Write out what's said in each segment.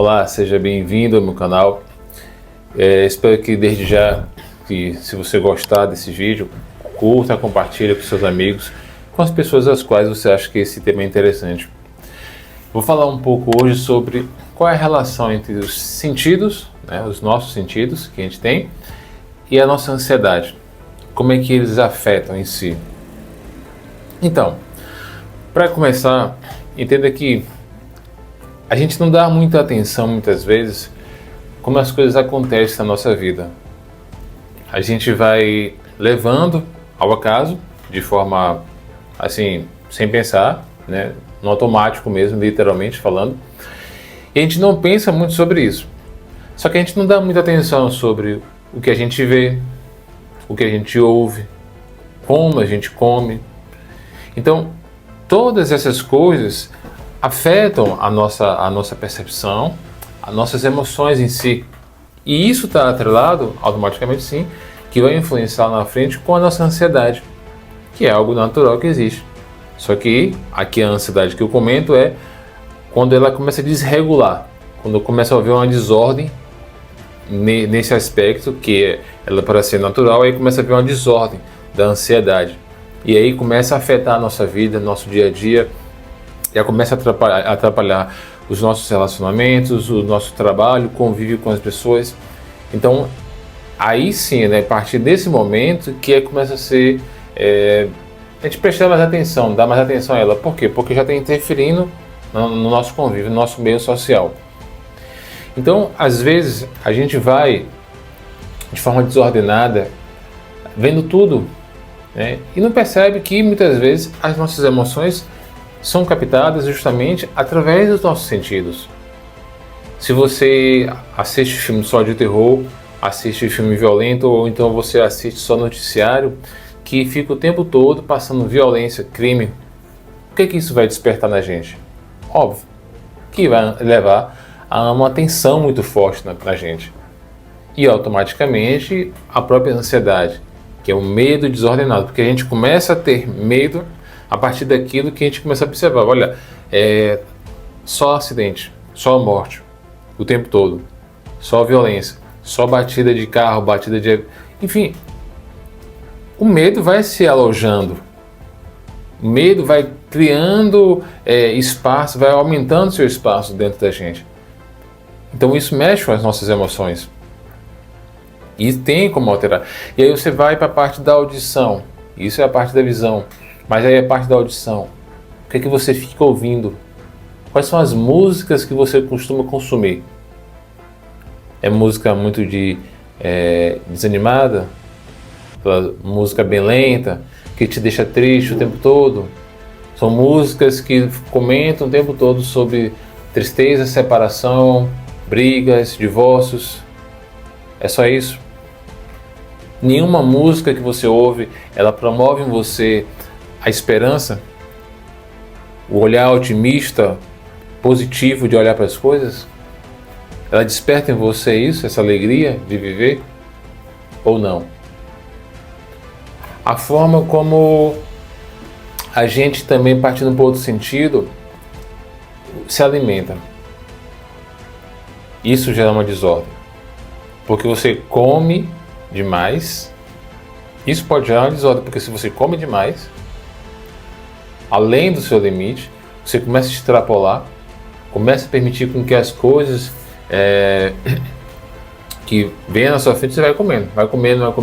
Olá, seja bem-vindo ao meu canal. Espero que desde já, que se você gostar desse vídeo, curta, compartilhe com seus amigos, com as pessoas às quais você acha que esse tema é interessante. Vou falar um pouco hoje sobre qual é a relação entre os sentidos, os nossos sentidos que a gente tem, e a nossa ansiedade. Como é que eles afetam em si. Então, para começar, entenda que a gente não dá muita atenção, muitas vezes, como as coisas acontecem na nossa vida. A gente vai levando ao acaso, de forma, assim, sem pensar, no automático mesmo, literalmente falando. E a gente não pensa muito sobre isso. Só que a gente não dá muita atenção sobre o que a gente vê, o que a gente ouve, como a gente come. Então, todas essas coisas afetam a nossa percepção, as nossas emoções em si. E isso está atrelado, automaticamente sim, que vai influenciar lá na frente com a nossa ansiedade, que é algo natural que existe. Só que aqui a ansiedade que eu comento é quando ela começa a desregular, quando começa a haver uma desordem nesse aspecto, que ela parece ser natural, aí começa a haver uma desordem da ansiedade. E aí começa a afetar a nossa vida, nosso dia a dia, já começa a atrapalhar os nossos relacionamentos, o nosso trabalho, o convívio com as pessoas. Então, aí sim, a partir desse momento que começa a ser, a gente prestar mais atenção, dar mais atenção a ela. Por quê? Porque já está interferindo no nosso convívio, no nosso meio social. Então, às vezes, a gente vai de forma desordenada, vendo tudo, e não percebe que muitas vezes as nossas emoções são captadas justamente através dos nossos sentidos. Se você assiste filme só de terror, assiste filme violento, ou então você assiste só noticiário que fica o tempo todo passando violência, crime, o que isso vai despertar na gente? Óbvio que vai levar a uma tensão muito forte na gente. E automaticamente a própria ansiedade, que é o medo desordenado, porque a gente começa a ter medo a partir daquilo que a gente começa a observar. Olha, só acidente, só morte, o tempo todo, só violência, só batida de carro, batida de... Enfim, o medo vai se alojando, o medo vai criando espaço, vai aumentando seu espaço dentro da gente. Então isso mexe com as nossas emoções. E tem como alterar. E aí você vai para a parte da audição, isso é a parte da visão. Mas aí a parte da audição, o que você fica ouvindo? Quais são as músicas que você costuma consumir? É música muito desanimada? Aquela música bem lenta, que te deixa triste o tempo todo? São músicas que comentam o tempo todo sobre tristeza, separação, brigas, divórcios? É só isso? Nenhuma música que você ouve, ela promove em você a esperança, o olhar otimista, positivo de olhar para as coisas? Ela desperta em você isso, essa alegria de viver? Ou não? A forma como a gente também, partindo para outro sentido, se alimenta. Isso gera uma desordem. Porque você come demais, isso pode gerar uma desordem, porque se você come demais, além do seu limite, você começa a extrapolar, começa a permitir com que as coisas que vêm na sua frente, você vai comendo,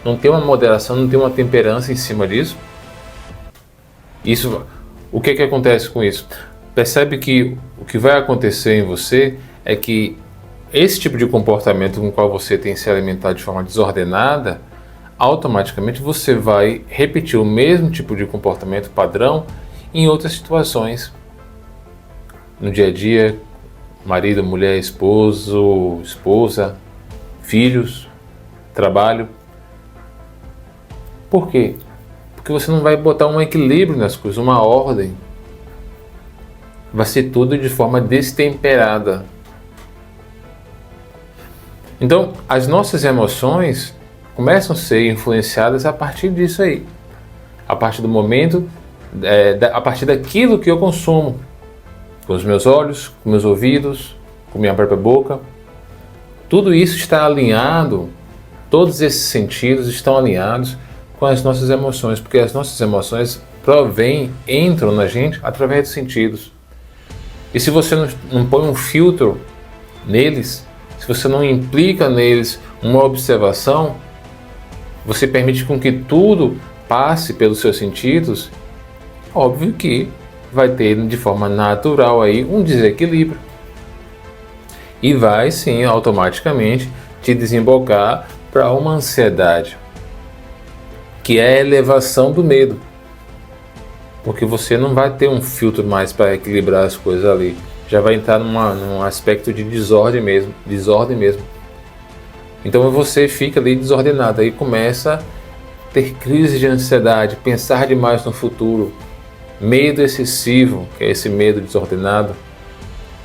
não tem uma moderação, não tem uma temperança em cima disso. O que acontece com isso? Percebe que o que vai acontecer em você é que esse tipo de comportamento com o qual você tem se alimentado de forma desordenada, automaticamente você vai repetir o mesmo tipo de comportamento padrão em outras situações. No dia a dia, marido, mulher, esposo, esposa, filhos, trabalho. Por quê? Porque você não vai botar um equilíbrio nas coisas, uma ordem. Vai ser tudo de forma destemperada. Então, as nossas emoções começam a ser influenciadas a partir disso aí. A partir do momento, a partir daquilo que eu consumo. Com os meus olhos, com meus ouvidos, com minha própria boca. Tudo isso está alinhado, todos esses sentidos estão alinhados com as nossas emoções, porque as nossas emoções entram na gente através dos sentidos. E se você não põe um filtro neles, se você não implica neles uma observação, você permite com que tudo passe pelos seus sentidos, óbvio que vai ter de forma natural aí um desequilíbrio. E vai sim automaticamente te desembocar para uma ansiedade, que é a elevação do medo. Porque você não vai ter um filtro mais para equilibrar as coisas ali. Já vai entrar num aspecto de desordem mesmo. Então você fica ali desordenado, aí começa a ter crise de ansiedade, pensar demais no futuro, medo excessivo, que é esse medo desordenado,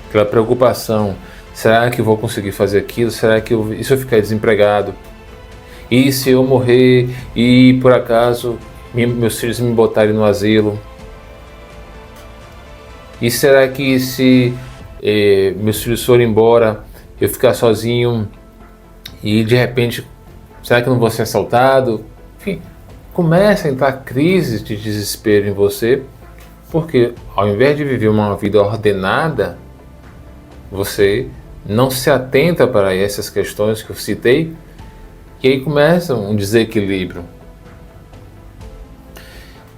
aquela preocupação, será que eu vou conseguir fazer aquilo? E se eu ficar desempregado? E se eu morrer e por acaso meus filhos me botarem no asilo? E será que se meus filhos forem embora, eu ficar sozinho e de repente, será que eu não vou ser assaltado? Enfim, começa a entrar crises de desespero em você, porque ao invés de viver uma vida ordenada, você não se atenta para essas questões que eu citei, e aí começa um desequilíbrio.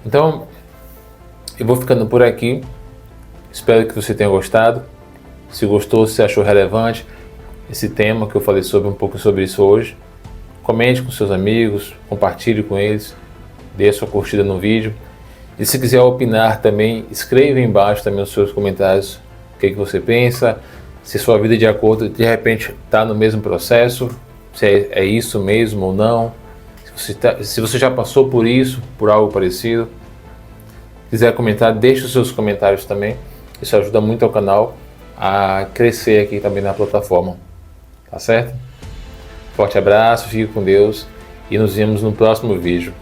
Então, eu vou ficando por aqui. Espero que você tenha gostado. Se gostou, se achou relevante esse tema que eu falei um pouco sobre isso hoje, comente com seus amigos, compartilhe com eles, dê a sua curtida no vídeo. E se quiser opinar também, escreva embaixo também os seus comentários, o que você pensa, se sua vida de acordo de repente está no mesmo processo, se é isso mesmo ou não, se você já passou por isso, por algo parecido. Se quiser comentar, deixe os seus comentários também. Isso ajuda muito ao canal a crescer aqui também na plataforma. Tá certo? Forte abraço, fique com Deus e nos vemos no próximo vídeo.